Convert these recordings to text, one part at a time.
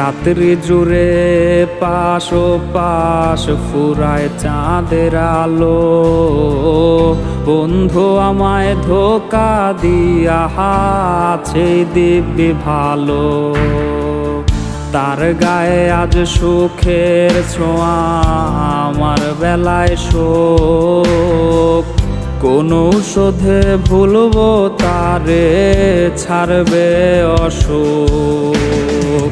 রাত্রি জুড়ে পাশ ও পাশ ফুরায় চাঁদের আলো। বন্ধু আমায় ধোকা দিয়া আছে দিব্যি ভালো। তার গায়ে আজ সুখের ছোঁয়া, আমার বেলায় শোক। কোন ঔষধে ভুলবো তারে, ছাড়বে অসুখ।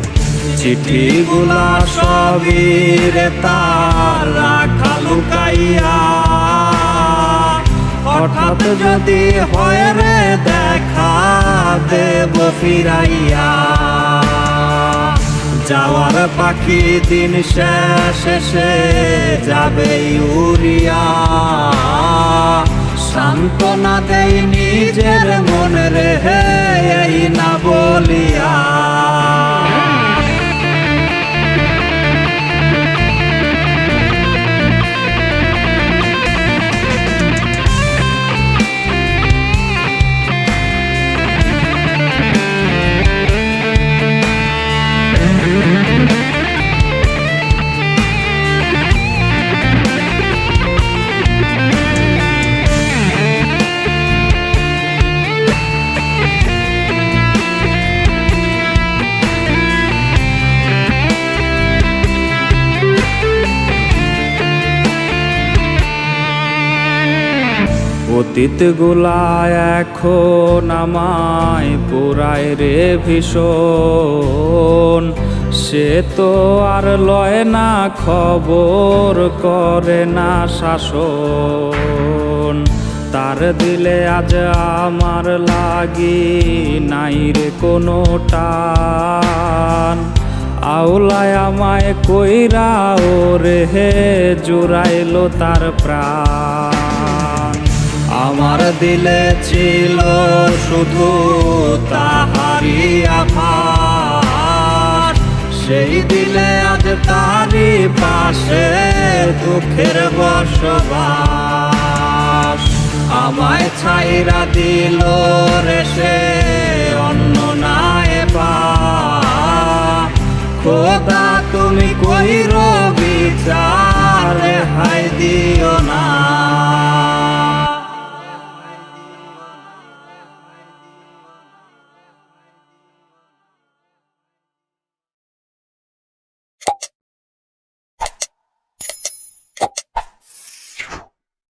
চিঠিগুলা সবই রে তার রাখা লুকাইয়া, হঠাৎ যদি হয় রে দেখা দেব ফিরাইয়া। যাওয়ার পাখি দিন শেষে যাবে উড়িয়া, সান্ত্বনা দেই নিজের মন রে এই না বলিয়া। অতীত গুলা এখন আমায় পুরায় রে ভীষণ। সে তো আর লয় না খবর, করে না শাসন। তার দিলে আজ আমার লাগি নাই রে কোনো টান। আউলায় আমায় কইরা ওরে হে জুড়াইলো তার প্রাণ। আমার দিলে ছিল শুধু তাহারি আভাস, সেই দিলে আজ তারি পাশে দুঃখের বসবাস। আমায় ছাইরা দিল রে সে অন্য নাই পা। খোদা তুমি কইরো বিচার, হাই দিও না।